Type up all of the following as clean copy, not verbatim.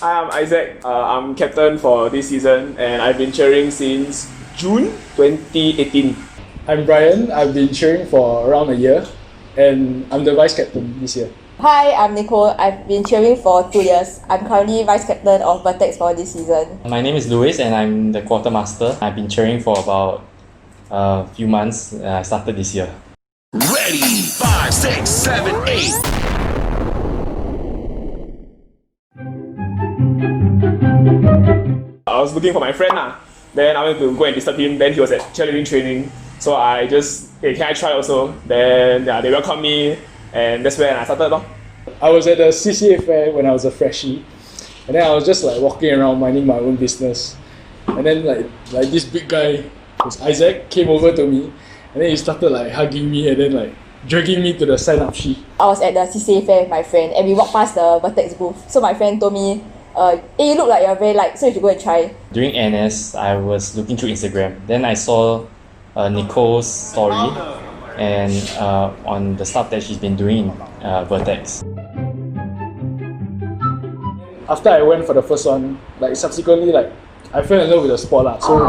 Hi, I'm Isaac. I'm captain for this season and I've been cheering since June 2018. I'm Brian. I've been cheering for around a year and I'm the vice captain this year. Hi, I'm Nicole. I've been cheering for 2 years. I'm currently vice captain of Vert-Exco this season. My name is Louis and I'm the quartermaster. I've been cheering for about a few months. I started this year. Ready, 5, 6, 7, 8. I was looking for my friend Then I went to go and disturb him. Then he was at cheerleading training. So I just, hey, can I try also? Then they welcomed me and that's when I started. I was at the CCA fair when I was a freshie, and then I was just like walking around minding my own business, and then like this big guy, who's Isaac, came over to me, and then he started like hugging me and then like dragging me to the sign up sheet. I was at the CCA fair with my friend and we walked past the Vertex booth. So my friend told me, hey, you look like you're very light, so you should go and try. During NS, I was looking through Instagram. Then I saw Nicole's story and on the stuff that she's been doing in Vertex. After I went for the first one, like subsequently like I fell in love with the sport so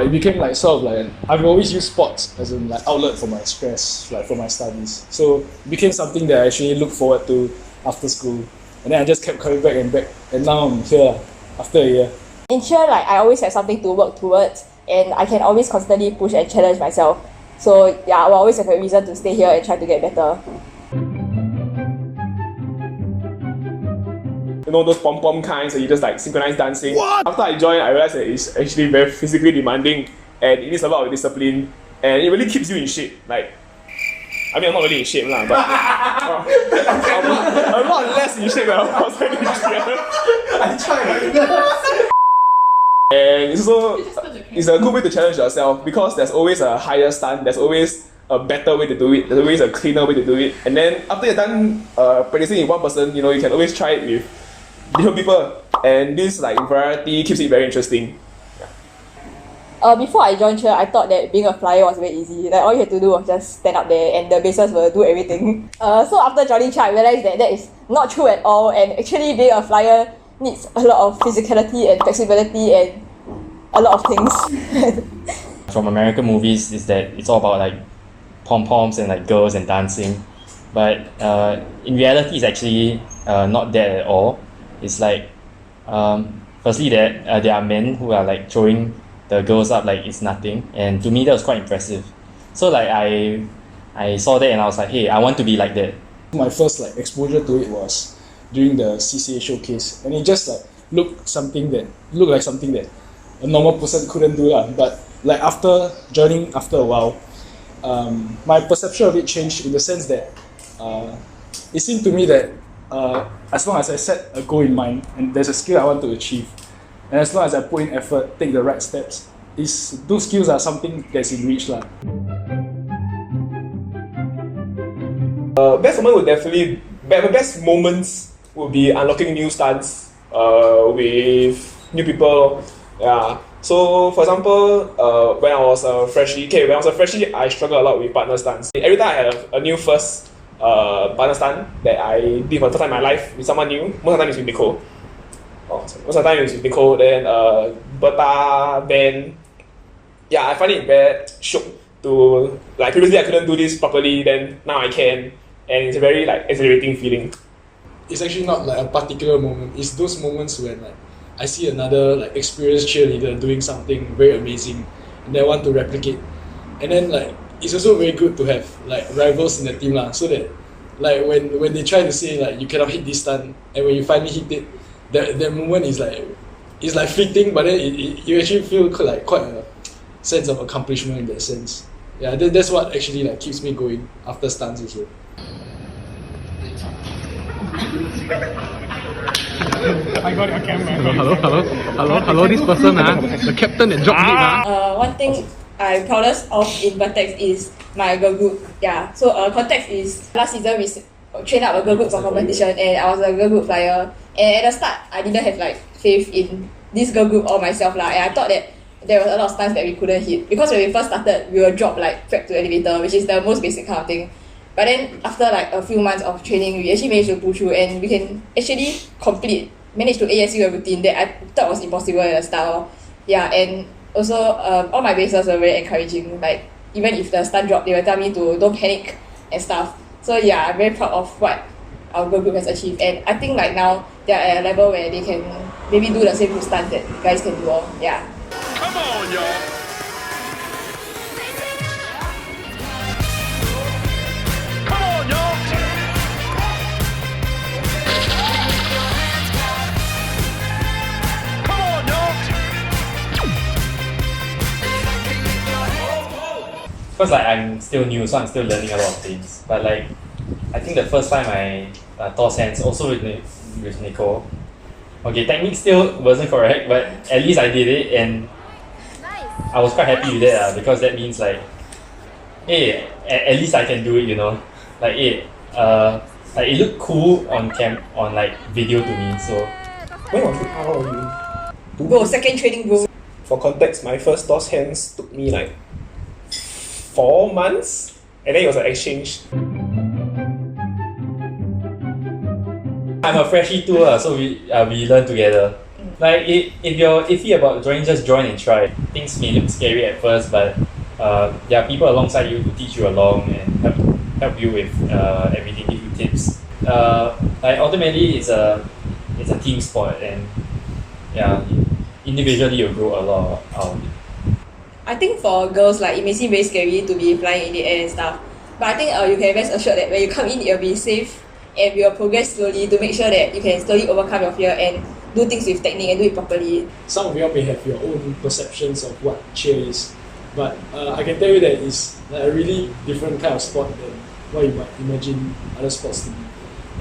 it became like sort of like I've always used sports as an like outlet for my stress, like for my studies. So it became something that I actually look forward to after school. And then I just kept coming back, and now I'm here after a year. In cheer, like I always have something to work towards and I can always constantly push and challenge myself. So yeah, I will always have a reason to stay here and try to get better. You know those pom-pom kinds that you just like synchronize dancing. What? After I joined, I realized that it's actually very physically demanding and it needs a lot of discipline and it really keeps you in shape. Like, I mean, I'm not really in shape but I'm a lot less in shape than I was when I tried. And it's also it's a good way to challenge yourself because there's always a higher stunt, there's always a better way to do it, there's always a cleaner way to do it. And then after you're done practicing in one person, you can always try it with different people. And this like variety keeps it very interesting. Before I joined cheer, I thought that being a flyer was very easy. Like all you had to do was just stand up there and the bases will do everything. So after joining cheer, I realized that that is not true at all, and actually being a flyer needs a lot of physicality and flexibility and a lot of things. From American movies is that it's all about like pom-poms and like girls and dancing. But in reality it's actually not that at all. It's like firstly that there are men who are like throwing the girls up like it's nothing, and to me that was quite impressive. So like I saw that and I was like, hey, I want to be like that. My first like exposure to it was during the CCA showcase, and it just like looked like something that a normal person couldn't do but like after joining after a while, my perception of it changed in the sense that it seemed to me that as long as I set a goal in mind and there's a skill I want to achieve, and as long as I put in effort, take the right steps, those skills are something that's in reach . Best moment would definitely best moments would be unlocking new stunts with new people. Yeah. So for example, when I was a freshie, I struggled a lot with partner stunts. Every time I have a new first partner stunt that I did for the first time in my life with someone new, most of the time it's with Nicole. Most of the time it's with Nicole, then Berta, Ben. Yeah, I find it very shook to, like previously I couldn't do this properly, then now I can. And it's a very like exhilarating feeling. It's actually not like a particular moment. It's those moments when like I see another like experienced cheerleader doing something very amazing and then I want to replicate. And then like it's also very good to have like rivals in the team so that like when they try to say like you cannot hit this stunt, and when you finally hit it, that moment is like it's like fleeting, but then you actually feel like quite a sense of accomplishment in that sense. Yeah, that's what actually like keeps me going after stunts as well. I got your camera. Hello, this person, the captain that dropped me. One thing I'm proudest of in Vertex is my girl group. Yeah, so context is last season we trained up a girl group for competition and I was a girl group flyer. And at the start, I didn't have like faith in this girl group or myself and I thought that there was a lot of stunts that we couldn't hit because when we first started, we were dropped like frag to elevator, which is the most basic kind of thing. But then after like a few months of training, we actually managed to pull through and we can actually complete managed to ASU a routine that I thought was impossible at the start. Yeah, and also all my bases were very encouraging. Like even if the stun dropped, they would tell me to don't panic and stuff. So yeah, I'm very proud of what our girl group has achieved, and I think like now they're at a level where they can maybe do the same good stunts that guys can do. Yeah. Come on, y'all. Come on, y'all. Come on, y'all. Because like I'm still new, so I'm still learning a lot of things. But like, I think the first time I tossed hands, also with Nicole. Okay, technique still wasn't correct, but at least I did it, and I was quite happy with that because that means like, hey, at least I can do it, you know. Like, hey, like it looked cool on like video to me. So When was it? How old are you? Bro, second training, bro. For context, my first toss hands took me like 4 months, and then it was an exchange. I'm a freshie too, so we learn together. Like if you're iffy about joining, just join and try. Things may look scary at first, but there are people alongside you to teach you along and help you with everything, give you tips. Like ultimately, it's a team sport, and yeah, individually you'll grow a lot out of it. I think for girls, like it may seem very scary to be flying in the air and stuff, but I think you can rest assured that when you come in, it'll be safe, and we will progress slowly to make sure that you can slowly overcome your fear and do things with technique and do it properly. Some of you all may have your own perceptions of what cheer is, but I can tell you that it's like a really different kind of sport than what you might imagine other sports to be.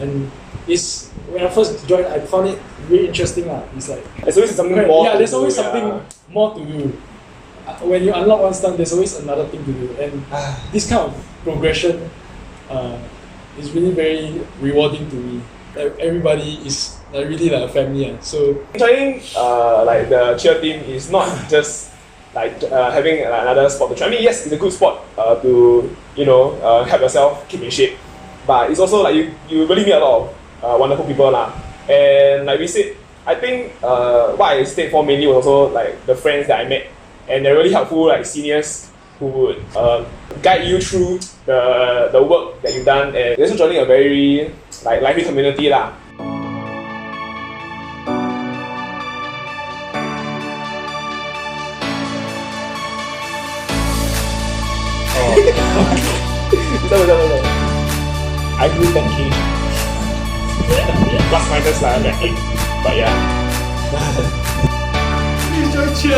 And it's when I first joined, I found it really interesting. It's like There's always something more. yeah, there's to always do, something more to do. When you unlock one stunt, there's always another thing to do, and this kind of progression is really very rewarding to me. Like, everybody is like really like a family. So Joining like the cheer team is not just like having another sport to try. I mean, yes, it's a good sport to help yourself keep in shape, but it's also like you really meet a lot of wonderful people lah. And like we said, I think what I stayed for mainly was also like the friends that I met, and they're really helpful, like seniors who would guide you through the work that you've done, and you're also joining a very like lively community lah. No. I grew 10 kg. Plus minus like 8, but yeah. enjoy cheer.